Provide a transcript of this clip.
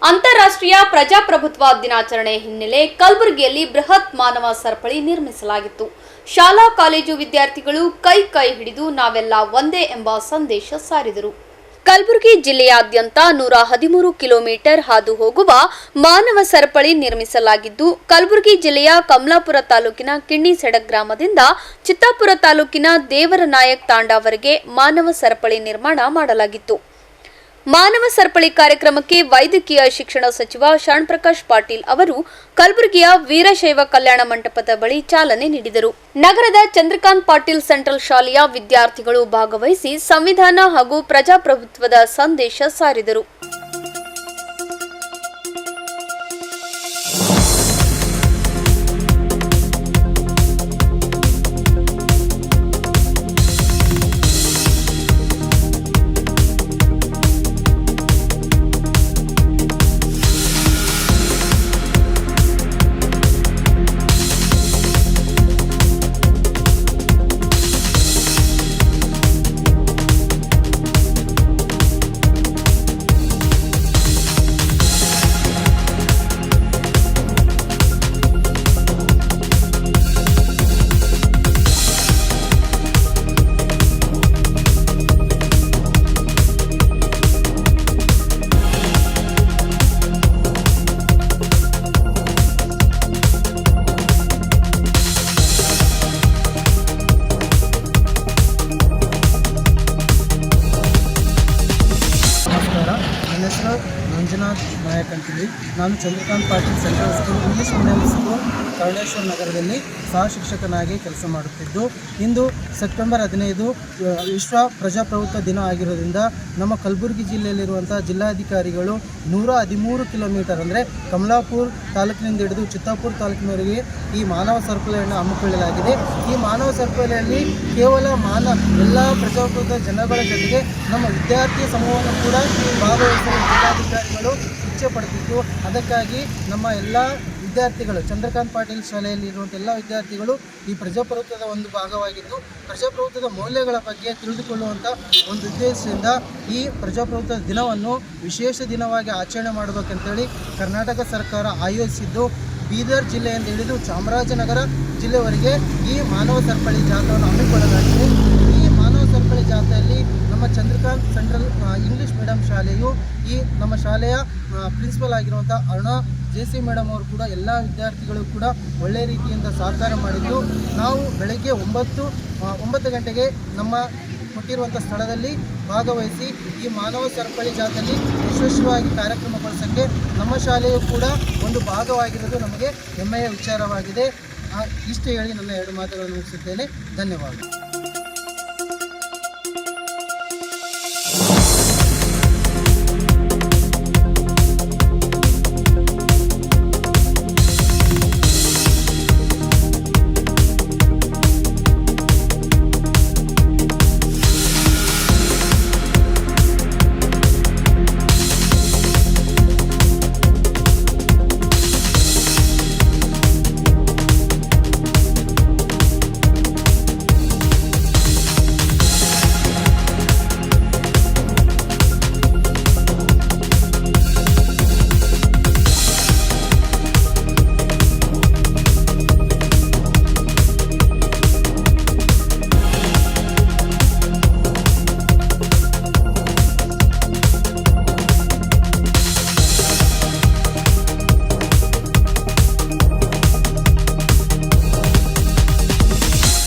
ಅಂತಾರಾಷ್ಟ್ರೀಯ ಪ್ರಜಾಪ್ರಭುತ್ವ ದಿನಾಚರಣೆ ಹಿನ್ನೆಲೆ ಕಲಬುರಗಿಯಲ್ಲಿ ಬೃಹತ್ ಮಾನವ ಸರಪಳಿ ನಿರ್ಮಿಸಲಾಗಿತ್ತು. ಶಾಲಾ ಕಾಲೇಜು ವಿದ್ಯಾರ್ಥಿಗಳು ಕೈ ಹಿಡಿದು ನಾವೆಲ್ಲ ಒಂದೇ ಎಂಬ ಸಂದೇಶ ಸಾರಿದರು. ಕಲಬುರಗಿ ಜಿಲ್ಲೆಯಾದ್ಯಂತ 113 ಕಿಲೋಮೀಟರ್ ಹಾದು ಹೋಗುವ ಮಾನವ ಸರಪಳಿ ನಿರ್ಮಿಸಲಾಗಿದ್ದು, ಕಲಬುರಗಿ ಜಿಲ್ಲೆಯ ಕಮಲಾಪುರ ತಾಲೂಕಿನ ಕಿಣ್ಣಿಸೆಡಕ್ ಗ್ರಾಮದಿಂದ ಚಿತ್ತಾಪುರ ತಾಲೂಕಿನ ದೇವರನಾಯಕ್ ತಾಂಡಾವರೆಗೆ ಮಾನವ ಸರಪಳಿ ನಿರ್ಮಾಣ ಮಾಡಲಾಗಿತ್ತು. ಮಾನವ ಸರಪಳಿ ಕಾರ್ಯಕ್ರಮಕ್ಕೆ ವೈದ್ಯಕೀಯ ಶಿಕ್ಷಣ ಸಚಿವ ಶರಣಪ್ರಕಾಶ್ ಪಾಟೀಲ್ ಅವರು ಕಲಬುರಗಿಯ ವೀರಶೈವ ಕಲ್ಯಾಣ ಮಂಟಪದ ಬಳಿ ಚಾಲನೆ ನೀಡಿದರು. ನಗರದ ಚಂದ್ರಕಾಂತ್ ಪಾಟೀಲ್ ಸೆಂಟ್ರಲ್ ಶಾಲೆಯ ವಿದ್ಯಾರ್ಥಿಗಳು ಭಾಗವಹಿಸಿ ಸಂವಿಧಾನ ಹಾಗೂ ಪ್ರಜಾಪ್ರಭುತ್ವದ ಸಂದೇಶ ಸಾರಿದರು. ಮಂಜುನಾಥ್ ನಾಯಕ್ ಅಂತೀವಿ. ನಾನು Chandrakant Patil central school English medium school Karuneshwara ನಗರದಲ್ಲಿ ಸಹ ಶಿಕ್ಷಕನಾಗಿ ಕೆಲಸ ಮಾಡುತ್ತಿದ್ದು, ಇಂದು ಸೆಪ್ಟೆಂಬರ್ 15 ವಿಶ್ವ ಪ್ರಜಾಪ್ರಭುತ್ವ ದಿನ ಆಗಿರೋದ್ರಿಂದ ನಮ್ಮ ಕಲಬುರಗಿ ಜಿಲ್ಲೆಯಲ್ಲಿರುವಂಥ ಜಿಲ್ಲಾಧಿಕಾರಿಗಳು 113 ಕಿಲೋಮೀಟರ್ ಅಂದರೆ ಕಮಲಾಪುರ ತಾಲೂಕಿನಿಂದ ಹಿಡಿದು ಚಿತ್ತಾಪುರ ತಾಲೂಕಿನವರೆಗೆ ಈ ಮಾನವ ಸರಪಳಿಯನ್ನು ಹಮ್ಮಿಕೊಳ್ಳಲಾಗಿದೆ. ಈ ಮಾನವ ಸರಪಳಿಯಲ್ಲಿ ಕೇವಲ ಎಲ್ಲ ಪ್ರಜಾಪ್ರಭುತ್ವ ಜನಗಳ ಜೊತೆಗೆ ನಮ್ಮ ವಿದ್ಯಾರ್ಥಿ ಸಮೂಹವನ್ನು ಕೂಡ ಭಾಗವಹಿಸಲು ಜಿಲ್ಲಾಧಿಕಾರಿಗಳು ಇಚ್ಛೆ ಪಡುತ್ತಿದ್ದು, ಅದಕ್ಕಾಗಿ ನಮ್ಮ ಎಲ್ಲ ವಿದ್ಯಾರ್ಥಿಗಳು ಚಂದ್ರಕಾಂತ್ ಪಾಟೀಲ್ ಶಾಲೆಯಲ್ಲಿ ಇರುವಂಥ ಎಲ್ಲ ವಿದ್ಯಾರ್ಥಿಗಳು ಈ ಪ್ರಜಾಪ್ರಭುತ್ವದ ಒಂದು ಭಾಗವಾಗಿದ್ದು, ಪ್ರಜಾಪ್ರಭುತ್ವದ ಮೌಲ್ಯಗಳ ಬಗ್ಗೆ ತಿಳಿದುಕೊಳ್ಳುವಂಥ ಒಂದು ಉದ್ದೇಶದಿಂದ ಈ ಪ್ರಜಾಪ್ರಭುತ್ವದ ದಿನವನ್ನು ವಿಶೇಷ ದಿನವಾಗಿ ಆಚರಣೆ ಮಾಡಬೇಕಂತೇಳಿ ಕರ್ನಾಟಕ ಸರ್ಕಾರ ಆಯೋಜಿಸಿದ್ದು, ಬೀದರ್ ಜಿಲ್ಲೆಯಿಂದ ಹಿಡಿದು ಚಾಮರಾಜನಗರ ಜಿಲ್ಲೆವರೆಗೆ ಈ ಮಾನವ ಸರಪಳಿ ಜಾಥಾವನ್ನು ಹಮ್ಮಿಕೊಳ್ಳಲಾಗಿದೆ. ಈ ಮಾನವ ಸರಪಳಿ ಜಾಥೆಯಲ್ಲಿ ನಮ್ಮ ಚಂದ್ರಕಾಂತ್ ಸೆಂಟ್ರಲ್ ಇಂಗ್ಲೀಷ್ ಮೀಡಿಯಂ ಶಾಲೆಯು ಈ ನಮ್ಮ ಶಾಲೆಯ ಪ್ರಿನ್ಸಿಪಲ್ ಆಗಿರುವಂಥ ಅರುಣಾ JC ಮೇಡಮ್ ಅವರು ಕೂಡ ಎಲ್ಲ ವಿದ್ಯಾರ್ಥಿಗಳು ಕೂಡ ಒಳ್ಳೆಯ ರೀತಿಯಿಂದ ಸಹಕಾರ ಮಾಡಿದ್ದು, ನಾವು ಬೆಳಗ್ಗೆ 9 ಗಂಟೆಗೆ ನಮ್ಮ ಕೊಟ್ಟಿರುವಂಥ ಸ್ಥಳದಲ್ಲಿ ಭಾಗವಹಿಸಿ ಈ ಮಾನವ ಸರಪಳಿ ಜಾಥೆಯಲ್ಲಿ ಯಶಸ್ವಿಯಾಗಿ ಕಾರ್ಯಕ್ರಮಗೊಳಿಸೋಕ್ಕೆ ನಮ್ಮ ಶಾಲೆಯು ಕೂಡ ಒಂದು ಭಾಗವಾಗಿರೋದು ನಮಗೆ ಹೆಮ್ಮೆಯ ವಿಚಾರವಾಗಿದೆ. ಇಷ್ಟು ಹೇಳಿ ನನ್ನ 2 ಮಾತುಗಳನ್ನು ಮುಗಿಸುತ್ತೇನೆ. ಧನ್ಯವಾದ.